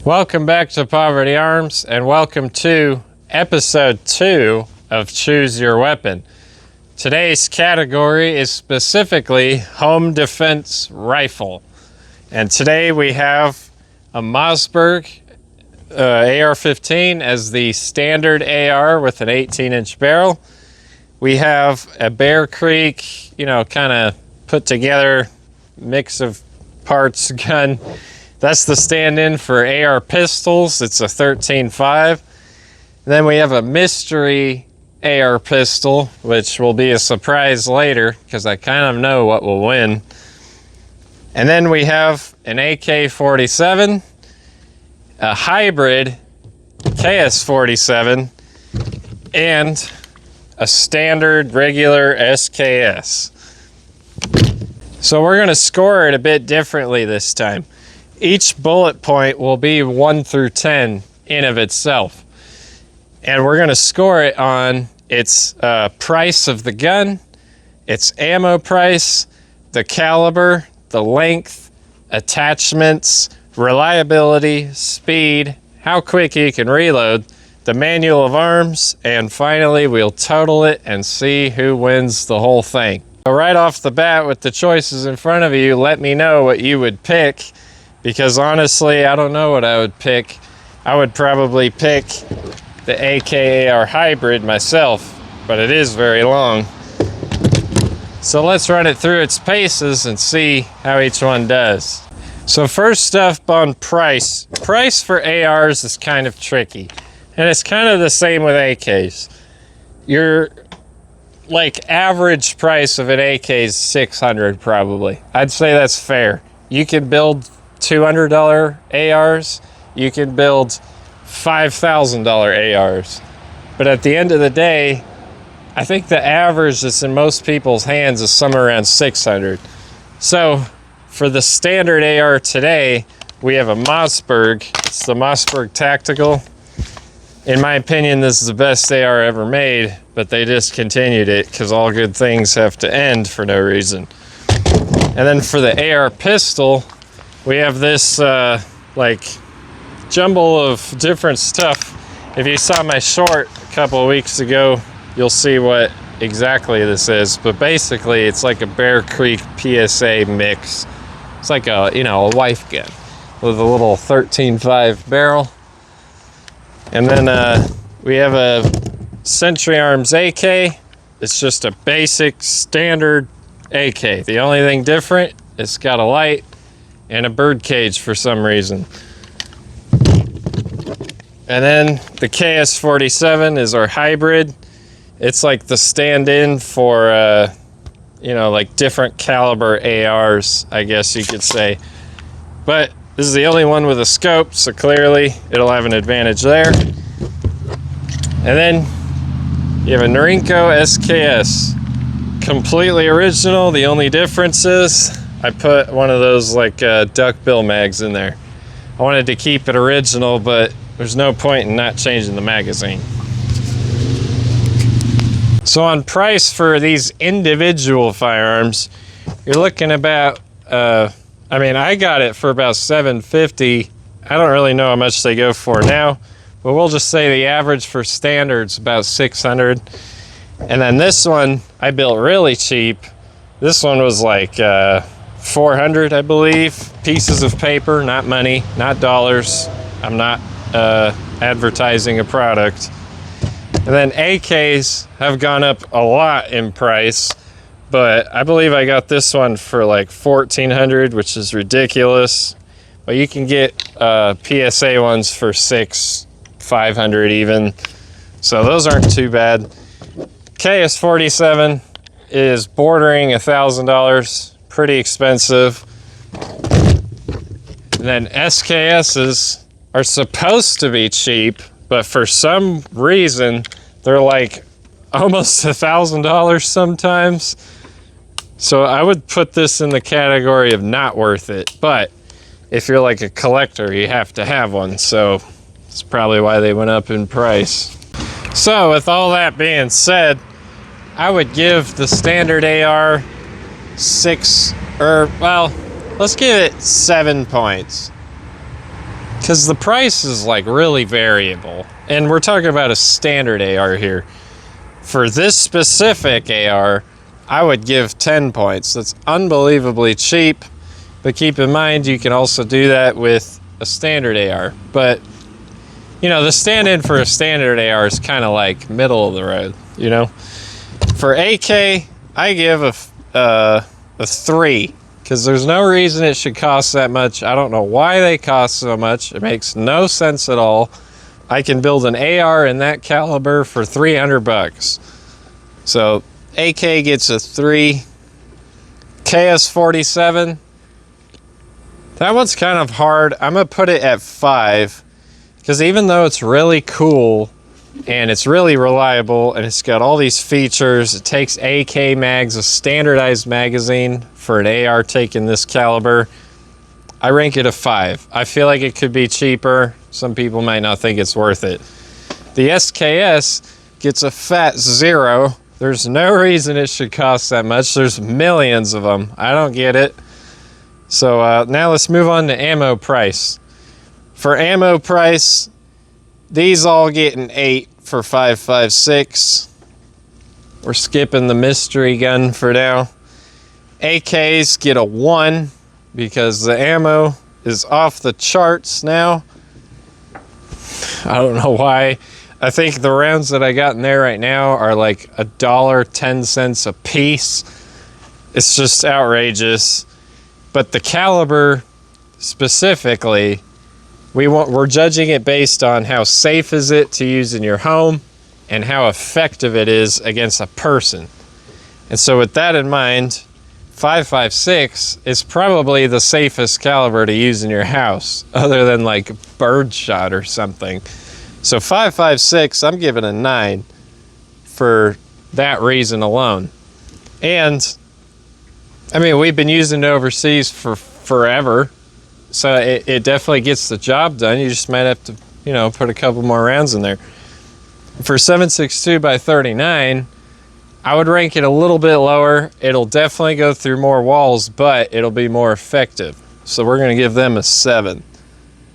Welcome back to Poverty Arms, and welcome to episode 2 of Choose Your Weapon. Today's category is specifically home defense rifle. And today we have a Mossberg AR-15 as the standard AR with an 18-inch barrel. We have a Bear Creek, kind of put together mix of parts gun. That's the stand-in for AR pistols. It's a 13.5. Then we have a mystery AR pistol, which will be a surprise later because I kind of know what will win. And then we have an AK-47, a hybrid KS-47, and a standard regular SKS. So we're going to score it a bit differently this time. Each bullet point will be 1 through 10 in of itself. And we're going to score it on its price of the gun, its ammo price, the caliber, the length, attachments, reliability, speed, how quick you can reload, the manual of arms, and finally we'll total it and see who wins the whole thing. So right off the bat with the choices in front of you, let me know what you would pick. Because honestly, I don't know what I would pick. I would probably pick the AK AR hybrid myself, but it is very long. So let's run it through its paces and see how each one does. So first up on price. Price for ARs is kind of tricky. And it's kind of the same with AKs. Your average price of an AK is $600 probably. I'd say that's fair. You can build $200 ARs, you can build $5,000 ARs. But at the end of the day, I think the average that's in most people's hands is somewhere around $600. So for the standard AR today, we have a Mossberg. It's the Mossberg Tactical. In my opinion, this is the best AR ever made, but they discontinued it because all good things have to end for no reason. And then for the AR pistol, we have this jumble of different stuff. If you saw my short a couple of weeks ago, you'll see what exactly this is. But basically, it's like a Bear Creek PSA mix. It's like a wife gun with a little 13.5 barrel. And then we have a Century Arms AK. It's just a basic standard AK. The only thing different, it's got a light and a bird cage for some reason. And then the KS-47 is our hybrid. It's like the stand-in for, different caliber ARs, I guess you could say. But this is the only one with a scope, so clearly it'll have an advantage there. And then you have a Norinco SKS. Completely original. The only difference is I put one of those duckbill mags in there. I wanted to keep it original, but there's no point in not changing the magazine. So on price for these individual firearms, you're looking about, I got it for about $750. I don't really know how much they go for now, but we'll just say the average for standard's about $600. And then this one I built really cheap. This one was $400, I believe. Pieces of paper, not money, not dollars. I'm not advertising a product. And then AKs have gone up a lot in price, but I believe I got this one for $1,400, which is ridiculous. But you can get PSA ones for $500 even. So those aren't too bad. KS-47 is bordering $1,000. Pretty expensive. And then SKSs are supposed to be cheap, but for some reason they're almost $1,000 sometimes. So I would put this in the category of not worth it. But if you're a collector, you have to have one. So that's probably why they went up in price. So with all that being said, I would give the standard AR let's give it 7 points. because the price is like really variable. And we're talking about a standard AR here. For this specific AR, I would give 10 points. That's unbelievably cheap, but keep in mind you can also do that with a standard AR. But you know, the stand-in for a standard AR is kind of like middle of the road, you know? For AK, I give a 3, because there's no reason it should cost that much. I don't know why they cost so much. It makes no sense at all. I can build an AR in that caliber for 300 bucks. So AK gets a 3. KS-47, that one's kind of hard. I'm gonna put it at 5. Because even though it's really cool and it's really reliable and it's got all these features, it takes AK mags, a standardized magazine for an AR taking this caliber, I rank it a 5. I feel like it could be cheaper. Some people might not think it's worth it. The SKS gets a fat 0. There's no reason it should cost that much. There's millions of them. I don't get it. So now let's move on to ammo price. For ammo price, these all get an 8 for 5.56. We're skipping the mystery gun for now. AKs get a 1 because the ammo is off the charts now. I don't know why. I think the rounds that I got in there right now are like $1.10 a piece. It's just outrageous. But the caliber specifically, we're judging it based on how safe is it to use in your home and how effective it is against a person. And so with that in mind, 5.56 is probably the safest caliber to use in your house, other than like birdshot or something. So 5.56, I'm giving a 9 for that reason alone. And I mean, we've been using it overseas for forever. So it definitely gets the job done. You just might have to, you know, put a couple more rounds in there. For 7.62 by 39, I would rank it a little bit lower. It'll definitely go through more walls, but it'll be more effective. So we're going to give them a 7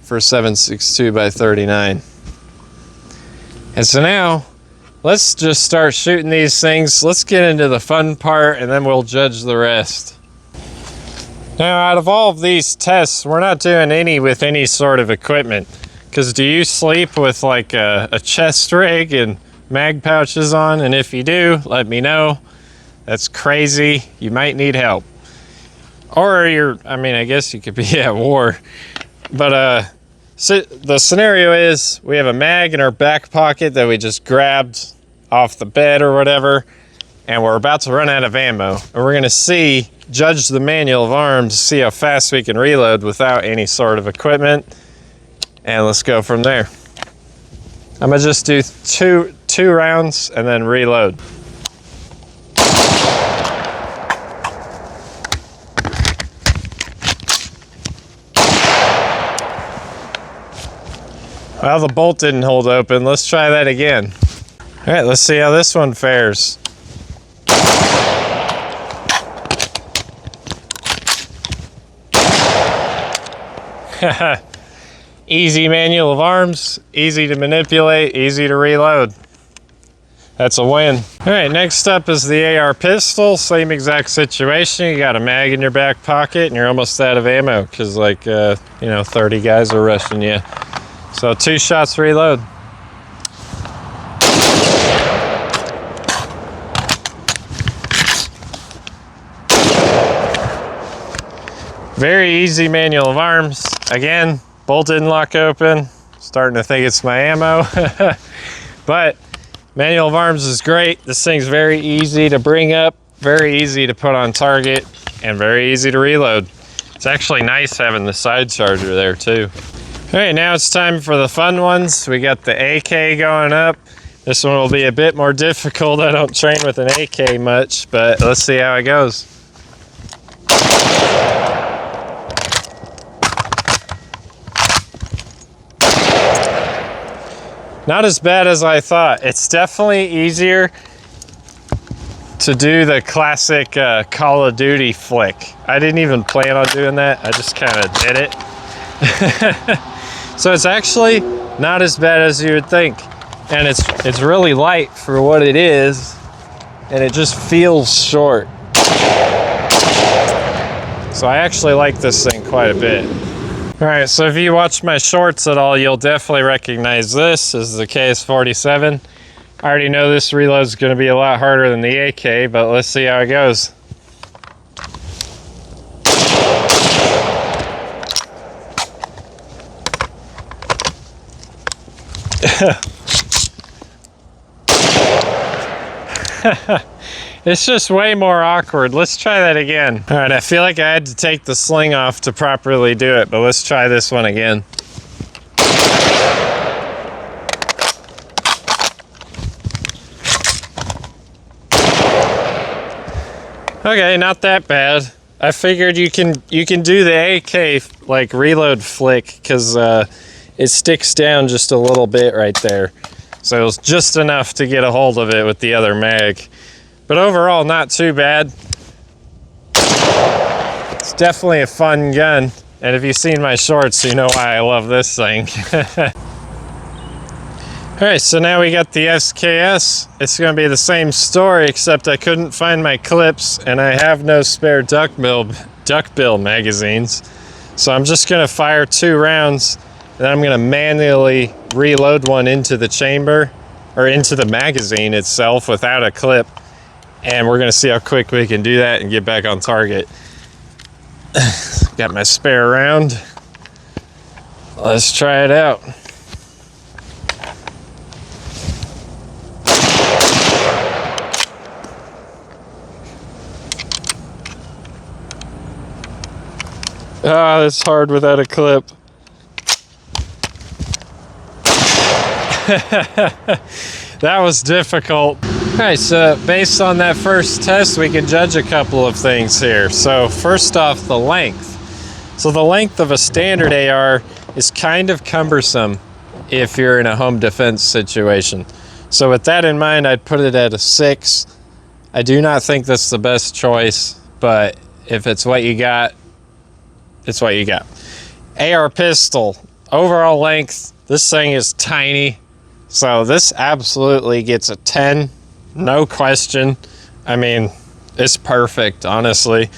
for 7.62 by 39. And so now, let's just start shooting these things. Let's get into the fun part, and then we'll judge the rest. Now, out of all of these tests, we're not doing any with any sort of equipment. Because do you sleep with like a chest rig and mag pouches on? And if you do, let me know. That's crazy. You might need help. Or I guess you could be at war. But so the scenario is we have a mag in our back pocket that we just grabbed off the bed or whatever. And we're about to run out of ammo. And we're going to judge the manual of arms, see how fast we can reload without any sort of equipment. And let's go from there. I'm going to just do two rounds and then reload. Well, the bolt didn't hold open. Let's try that again. All right, let's see how this one fares. Easy manual of arms, easy to manipulate, easy to reload. That's a win. All right, next up is the AR pistol. Same exact situation. You got a mag in your back pocket and you're almost out of ammo because 30 guys are rushing you. So 2 shots reload. Very easy manual of arms. Again, bolt didn't lock open. Starting to think it's my ammo. But manual of arms is great. This thing's very easy to bring up, very easy to put on target, and very easy to reload. It's actually nice having the side charger there too. All right, now it's time for the fun ones. We got the AK going up. This one will be a bit more difficult. I don't train with an AK much, but let's see how it goes. Not as bad as I thought. It's definitely easier to do the classic Call of Duty flick. I didn't even plan on doing that. I just kind of did it. So it's actually not as bad as you would think. And it's really light for what it is, and it just feels short. So I actually like this thing quite a bit. All right, so if you watch my shorts at all, you'll definitely recognize this as the KS-47. I already know this reload is going to be a lot harder than the AK, but let's see how it goes. It's just way more awkward. Let's try that again. All right, I feel like I had to take the sling off to properly do it, but let's try this one again. Okay, not that bad. I figured you can do the AK like reload flick because it sticks down just a little bit right there. So it was just enough to get a hold of it with the other mag. But overall, not too bad. It's definitely a fun gun. And if you've seen my shorts, you know why I love this thing. All right, so now we got the SKS. It's gonna be the same story, except I couldn't find my clips and I have no spare duckbill magazines. So I'm just gonna fire 2 rounds, and then I'm gonna manually reload one into the chamber, or into the magazine itself without a clip. And we're gonna see how quick we can do that and get back on target. Got my spare round. Let's try it out. Ah, it's hard without a clip. That was difficult. Okay, so based on that first test, we can judge a couple of things here. So first off, the length. So the length of a standard AR is kind of cumbersome if you're in a home defense situation. So with that in mind, I'd put it at a 6. I do not think that's the best choice, but if it's what you got, it's what you got. AR pistol, overall length, this thing is tiny. So this absolutely gets a 10, no question. I mean, it's perfect, honestly.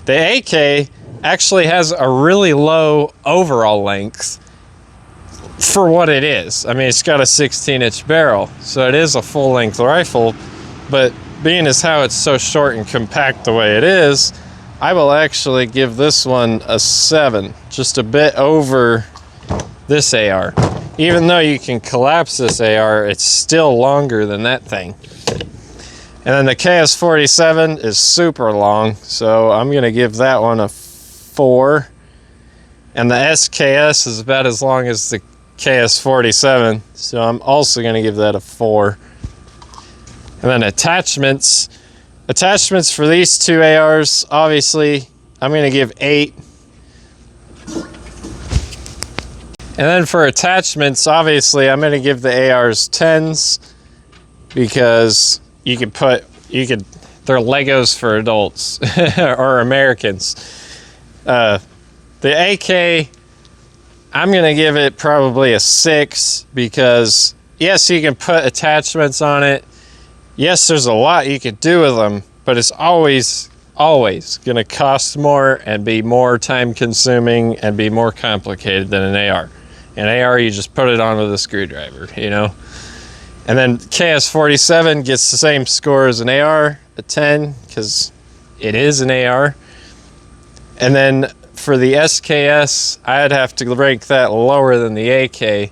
The AK actually has a really low overall length for what it is. I mean, it's got a 16-inch barrel, so it is a full-length rifle, but being as how it's so short and compact the way it is, I will actually give this one a 7, just a bit over this AR. Even though you can collapse this AR, it's still longer than that thing. And then the KS-47 is super long, so I'm gonna give that one a 4. And the SKS is about as long as the KS-47, so I'm also gonna give that a 4. And then attachments for these 2 ARs, obviously, I'm gonna give 8. And then for attachments, obviously, I'm gonna give the ARs 10s because they're Legos for adults or Americans. The AK, I'm gonna give it probably a 6 because yes, you can put attachments on it. Yes, there's a lot you could do with them, but it's always gonna cost more and be more time consuming and be more complicated than an AR. An AR, you just put it on with a screwdriver, you know? And then KS-47 gets the same score as an AR, a 10, because it is an AR. And then for the SKS, I'd have to rank that lower than the AK,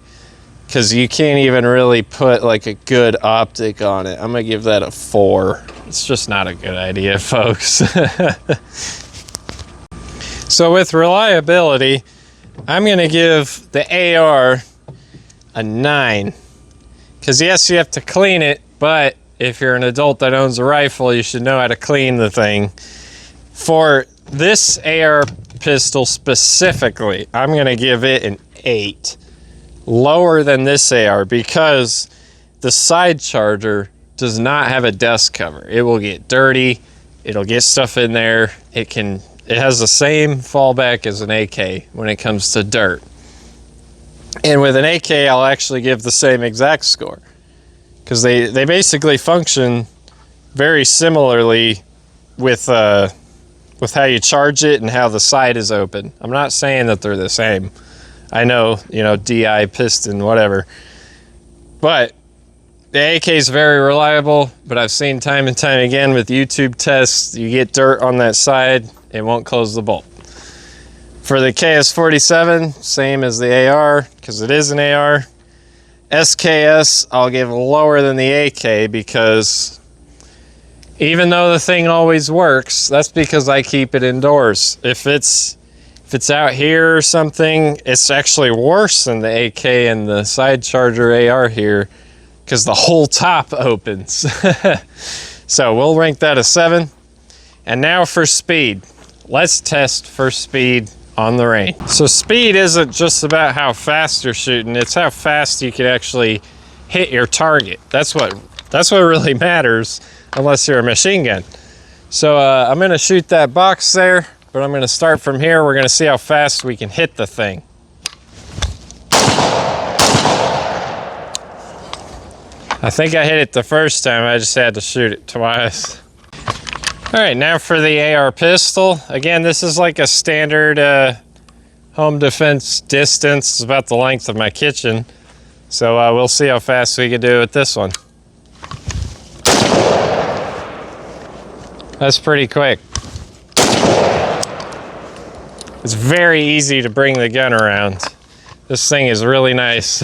because you can't even really put like a good optic on it. I'm gonna give that a 4. It's just not a good idea, folks. So with reliability, I'm gonna give the AR a 9. Because yes, you have to clean it, but if you're an adult that owns a rifle, you should know how to clean the thing. For this AR pistol specifically, I'm gonna give it an 8. Lower than this AR because the side charger does not have a dust cover. It will get dirty, it'll get stuff in there. It has the same fallback as an AK when it comes to dirt. And with an AK, I'll actually give the same exact score, because they basically function very similarly with how you charge it and how the sight is open. I'm not saying that they're the same. I know, you know, DI, piston, whatever. But the AK is very reliable, but I've seen time and time again with YouTube tests, you get dirt on that side, it won't close the bolt. For the KS-47, same as the AR, because it is an AR. SKS, I'll give lower than the AK, because even though the thing always works, that's because I keep it indoors. If it's out here or something, it's actually worse than the AK and the side charger AR here, because the whole top opens. So we'll rank that a 7. And now for speed. Let's test for speed on the range. So speed isn't just about how fast you're shooting, it's how fast you can actually hit your target. That's what really matters, unless you're a machine gun. So I'm gonna shoot that box there, but I'm gonna start from here. We're gonna see how fast we can hit the thing. I think I hit it the first time, I just had to shoot it twice. All right, now for the AR pistol. Again, this is like a standard home defense distance. It's about the length of my kitchen. So we'll see how fast we can do with this one. That's pretty quick. It's very easy to bring the gun around. This thing is really nice.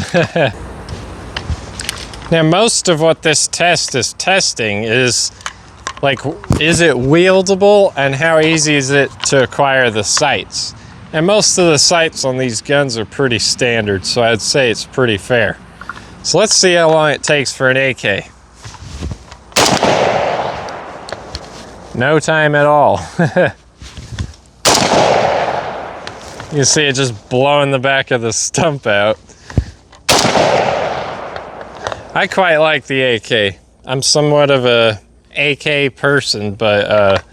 Now, most of what this test is testing is like, is it wieldable and how easy is it to acquire the sights? And most of the sights on these guns are pretty standard, so I'd say it's pretty fair. So let's see how long it takes for an AK. No time at all. You can see it just blowing the back of the stump out. I quite like the AK. I'm somewhat of a AK person, but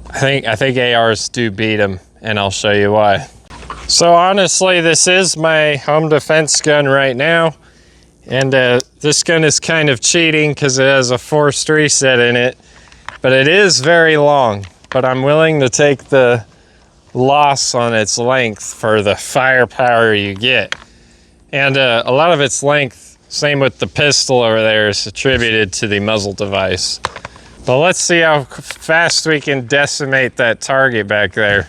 I think ARs do beat them, and I'll show you why. So honestly, this is my home defense gun right now, and this gun is kind of cheating because it has a forced reset in it, but it is very long. But I'm willing to take the loss on its length for the firepower you get, and a lot of its length, same with the pistol over there, is attributed to the muzzle device. But let's see how fast we can decimate that target back there.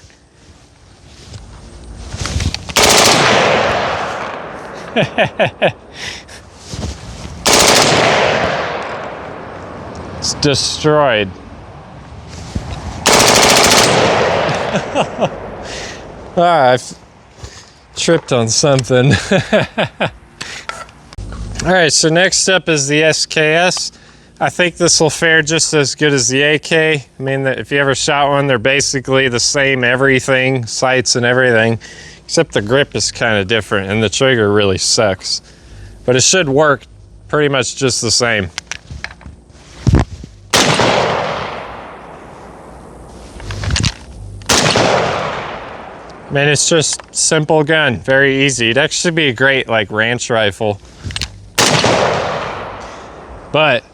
It's destroyed. I've tripped on something. All right, so next up is the SKS. I think this will fare just as good as the AK. I mean, if you ever shot one, they're basically the same everything, sights and everything, except the grip is kind of different and the trigger really sucks. But it should work pretty much just the same. I mean, it's just simple gun, very easy. It'd actually be a great like ranch rifle. But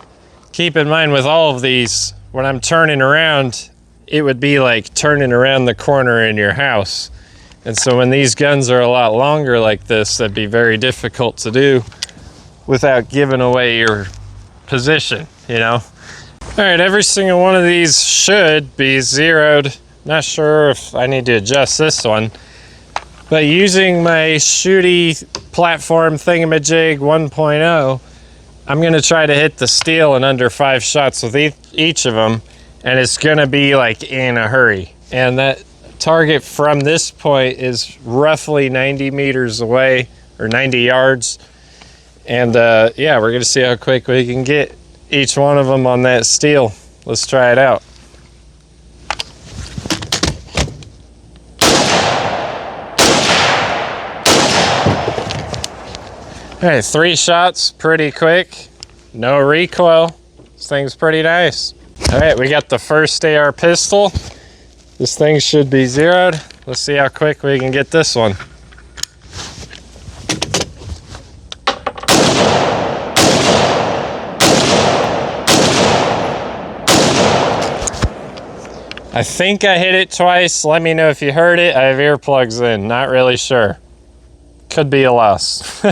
keep in mind with all of these, when I'm turning around, it would be like turning around the corner in your house. And so when these guns are a lot longer like this, that'd be very difficult to do without giving away your position, you know? All right, every single one of these should be zeroed. Not sure if I need to adjust this one, but using my shooty platform thingamajig 1.0, I'm gonna try to hit the steel in under 5 shots with each of them, and it's gonna be like in a hurry. And that target from this point is roughly 90 meters away, or 90 yards. And yeah, we're gonna see how quick we can get each one of them on that steel. Let's try it out. All right, 3 shots, pretty quick. No recoil. This thing's pretty nice. All right, we got the first AR pistol. This thing should be zeroed. Let's see how quick we can get this one. I think I hit it twice. Let me know if you heard it. I have earplugs in, not really sure. Could be a loss. All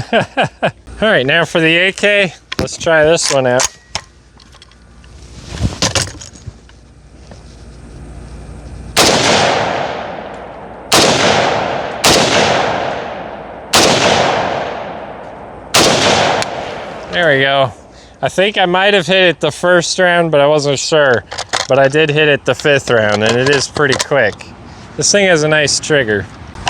right, now for the AK, let's try this one out. There we go. I think I might have hit it the first round, but I wasn't sure. But I did hit it the 5th round, and it is pretty quick. This thing has a nice trigger.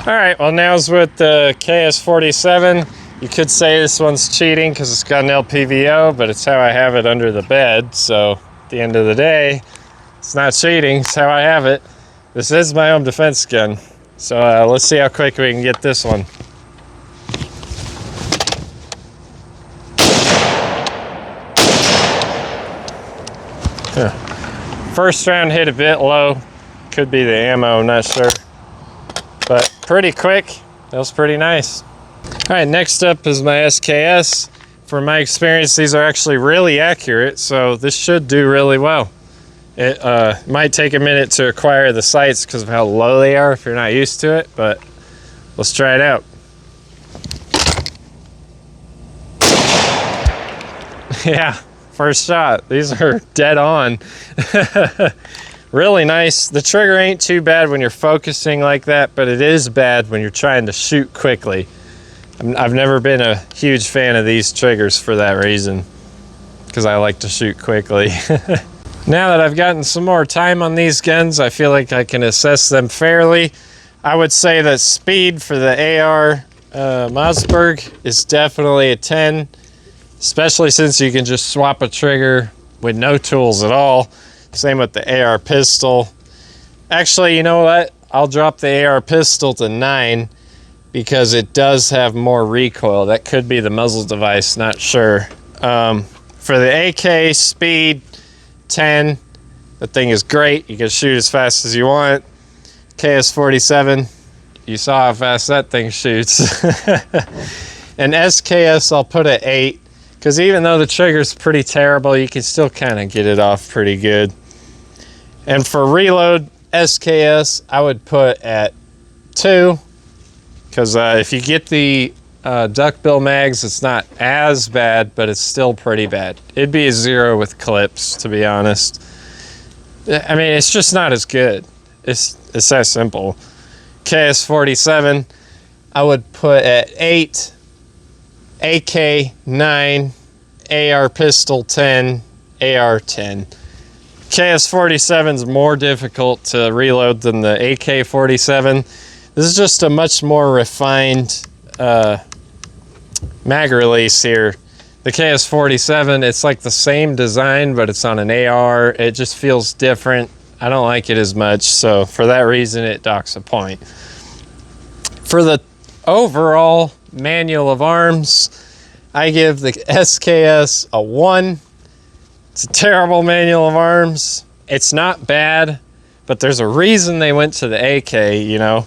All right, well, now's with the KS-47. You could say this one's cheating because it's got an LPVO, but it's how I have it under the bed. So at the end of the day, it's not cheating, it's how I have it. This is my own defense gun. So let's see how quick we can get this one. First round hit a bit low. Could be the ammo, I'm not sure. But pretty quick. That was pretty nice. All right, next up is my SKS. For my experience, these are actually really accurate, so this should do really well. It might take a minute to acquire the sights because of how low they are if you're not used to it, but let's try it out. Yeah. First shot. These are dead on. Really nice. The trigger ain't too bad when you're focusing like that, but it is bad when you're trying to shoot quickly. I've never been a huge fan of these triggers for that reason, because I like to shoot quickly. Now that I've gotten some more time on these guns, I feel like I can assess them fairly. I would say that speed for the AR Mossberg is definitely a 10. Especially since you can just swap a trigger with no tools at all. Same with the AR pistol. Actually, you know what? I'll drop the AR pistol to 9 because it does have more recoil. That could be the muzzle device, not sure. For the AK, speed 10. The thing is great. You can shoot as fast as you want. KS-47, you saw how fast that thing shoots. And SKS, I'll put at 8. Because even though the trigger's pretty terrible, you can still kind of get it off pretty good. And for reload, SKS, I would put at 2. Because if you get the duckbill mags, it's not as bad, but it's still pretty bad. It'd be a 0 with clips, to be honest. I mean, it's just not as good. It's that simple. KS-47, I would put at 8. AK 9, AR pistol 10, AR 10. KS-47 is more difficult to reload than the AK-47. This is just a much more refined mag release here. The KS-47, it's like the same design, but it's on an AR. It just feels different. I don't like it as much, so for that reason, it docks a point. For the overall manual of arms, I give the SKS a 1. It's a terrible manual of arms. It's not bad, but there's a reason they went to the AK, you know.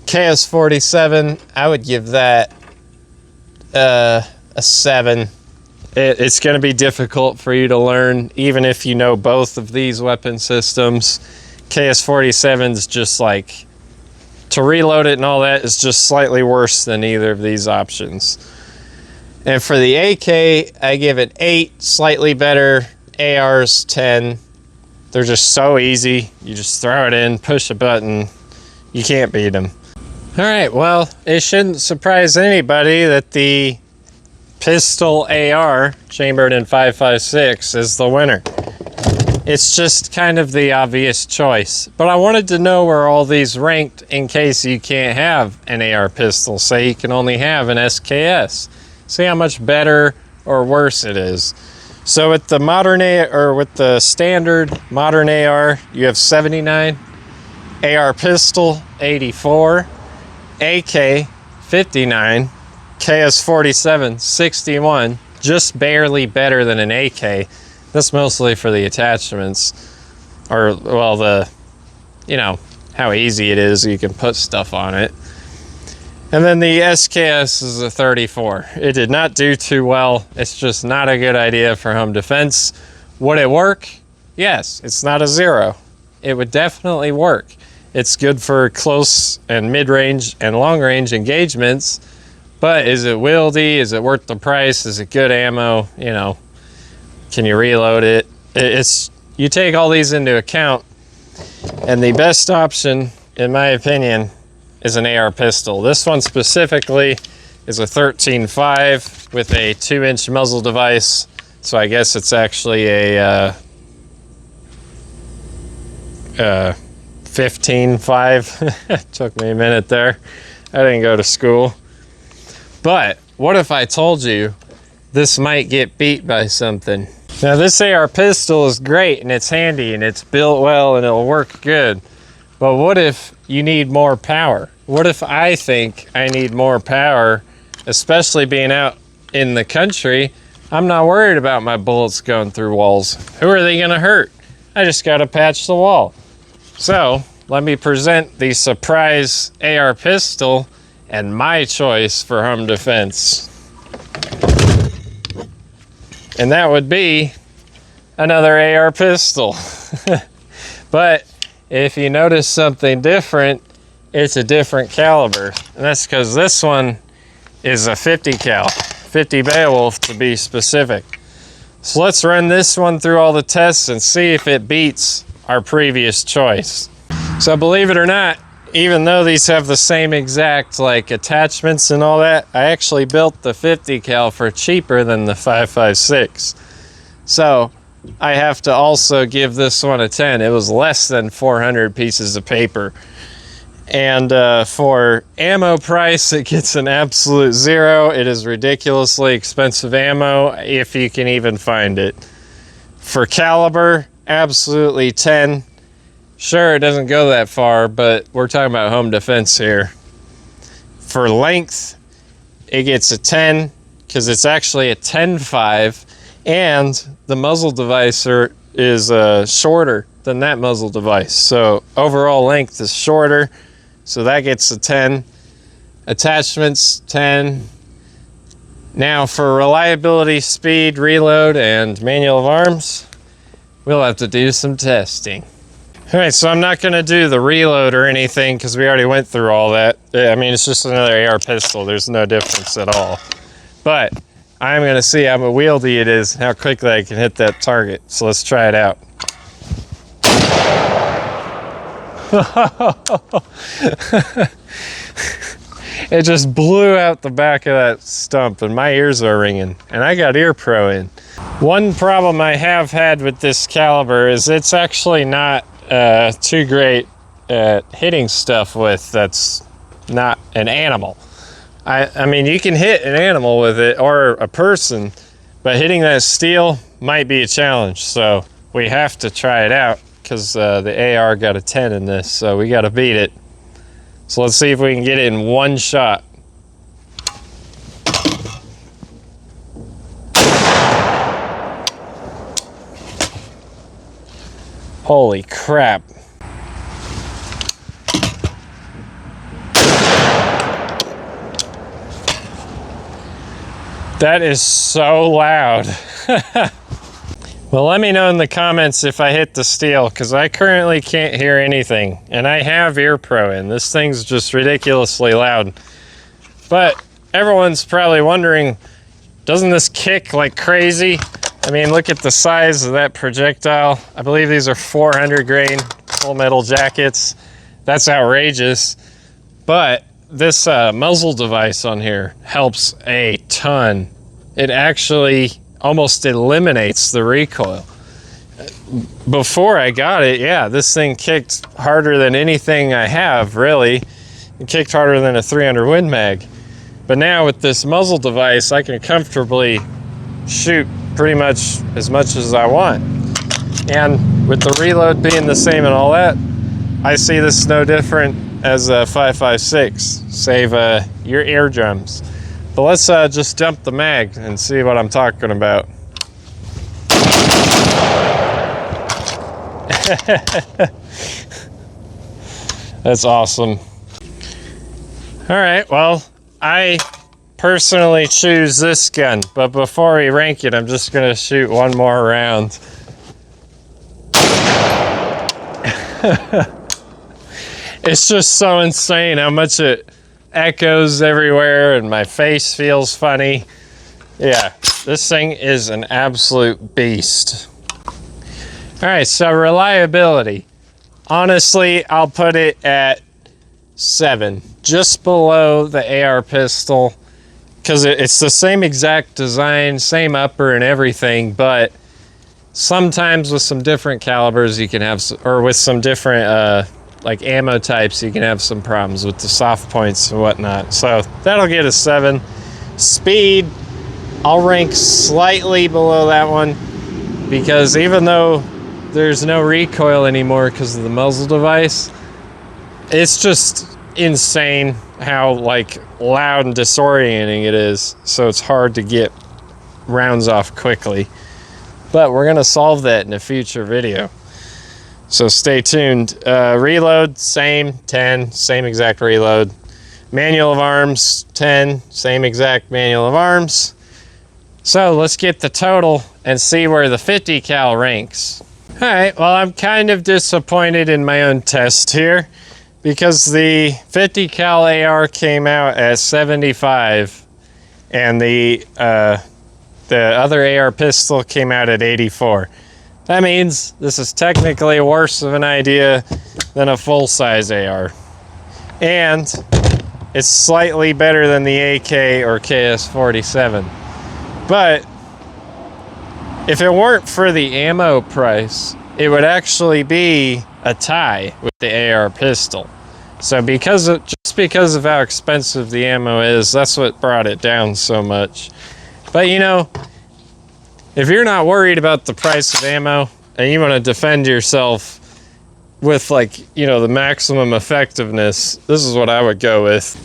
KS-47, I would give that a 7. It's going to be difficult for you to learn, even if you know both of these weapon systems. KS-47 is just like, to reload it and all that is just slightly worse than either of these options. And for the AK, I give it 8, slightly better. AR's 10. They're just so easy. You just throw it in, push a button. You can't beat them. All right, well, it shouldn't surprise anybody that the pistol AR, chambered in 5.56, is the winner. It's just kind of the obvious choice. But I wanted to know where all these ranked in case you can't have an AR pistol. Say you can only have an SKS. See how much better or worse it is. So with the modern AR, or with the standard modern AR, you have 79. AR pistol, 84. AK, 59. KS-47, 61. Just barely better than an AK. That's mostly for the attachments, or, well, you know, how easy it is. You can put stuff on it. And then the SKS is a 34. It did not do too well. It's just not a good idea for home defense. Would it work? Yes. It's not a 0. it would definitely work. It's good for close and mid-range and long-range engagements, but is it wieldy? Is it worth the price? Is it good ammo? You know, can you reload it? You take all these into account, and the best option, in my opinion, is an AR pistol. This one specifically is a 13.5 with a 2-inch muzzle device, so I guess it's actually a 15.5. Took me a minute there. I didn't go to school. But what if I told you this might get beat by something? Now this AR pistol is great and it's handy and it's built well and it'll work good. But what if you need more power? What if I think I need more power, especially being out in the country? I'm not worried about my bullets going through walls. Who are they gonna hurt? I just gotta patch the wall. So let me present the surprise AR pistol and my choice for home defense. And that would be another AR pistol. But if you notice something different, it's a different caliber. And that's because this one is a 50 cal, 50 Beowulf to be specific. So let's run this one through all the tests and see if it beats our previous choice. So believe it or not, even though these have the same exact like attachments and all that, I actually built the 50 cal for cheaper than the 5.56. So I have to also give this one a 10. It was less than 400 pieces of paper. And for ammo price, it gets an absolute 0. It is ridiculously expensive ammo, if you can even find it. For caliber, absolutely 10. Sure, it doesn't go that far, but we're talking about home defense here. For length, it gets a 10 because it's actually a 10.5, and the muzzle device is shorter than that muzzle device. So overall length is shorter, so that gets a 10. Attachments, 10. Now for reliability, speed, reload, and manual of arms, we'll have to do some testing. All right, so I'm not gonna do the reload or anything because we already went through all that. I mean, it's just another AR pistol. There's no difference at all. But I'm gonna see how wieldy it is, how quickly I can hit that target. So let's try it out. It just blew out the back of that stump and my ears are ringing. And I got ear pro in. One problem I have had with this caliber is it's actually not too great at hitting stuff with that's not an animal. I mean, you can hit an animal with it or a person, but hitting that steel might be a challenge. So we have to try it out because the AR got a 10 in this, so we got to beat it. So let's see if we can get it in one shot. Holy crap. That is so loud. Well, let me know in the comments if I hit the steel, because I currently can't hear anything. And I have ear pro in. This thing's just ridiculously loud. But everyone's probably wondering, doesn't this kick like crazy? I mean, look at the size of that projectile. I believe these are 400 grain full metal jackets. That's outrageous. But this muzzle device on here helps a ton. It actually almost eliminates the recoil. Before I got it, yeah, this thing kicked harder than anything I have, really. It kicked harder than a 300 Win Mag. But now with this muzzle device, I can comfortably shoot pretty much as I want. And with the reload being the same and all that, I see this no different as a 5.56, save your eardrums. But let's just dump the mag and see what I'm talking about. That's awesome. All right, well, I personally choose this gun, but before we rank it, I'm just gonna shoot one more round. It's just so insane how much it echoes everywhere and my face feels funny. Yeah, this thing is an absolute beast. All right, so reliability. Honestly, I'll put it at 7, just below the AR pistol, because it's the same exact design, same upper and everything, but sometimes with some different calibers you can have, or with some different like ammo types, you can have some problems with the soft points and whatnot. So that'll get a 7. Speed, I'll rank slightly below that one, because even though there's no recoil anymore because of the muzzle device, it's just insane how like loud and disorienting it is. So it's hard to get rounds off quickly. But we're gonna solve that in a future video. So stay tuned. Reload, same, 10, same exact reload. Manual of arms, 10, same exact manual of arms. So let's get the total and see where the 50 cal ranks. All right, well, I'm kind of disappointed in my own test here, because the 50 cal AR came out at 75 and the other AR pistol came out at 84. That means this is technically worse of an idea than a full-size AR. And it's slightly better than the AK or KS-47. But if it weren't for the ammo price, it would actually be a tie with the AR pistol. So just because of how expensive the ammo is, that's what brought it down so much. But you know, if you're not worried about the price of ammo and you want to defend yourself with, like, you know, the maximum effectiveness, this is what I would go with.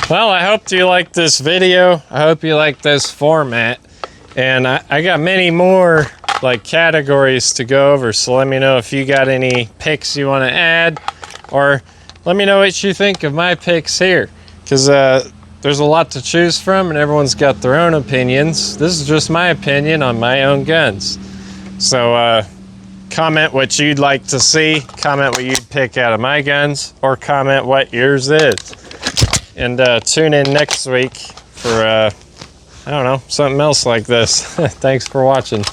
Well, I hope you liked this video. I hope you like this format. And I got many more like categories to go over, so let me know if you got any picks you want to add, or let me know what you think of my picks here, because there's a lot to choose from and everyone's got their own opinions. This is just my opinion on my own guns. So comment what you'd like to see, comment what you'd pick out of my guns, or comment what yours is. And tune in next week for I don't know, something else like this. Thanks for watching.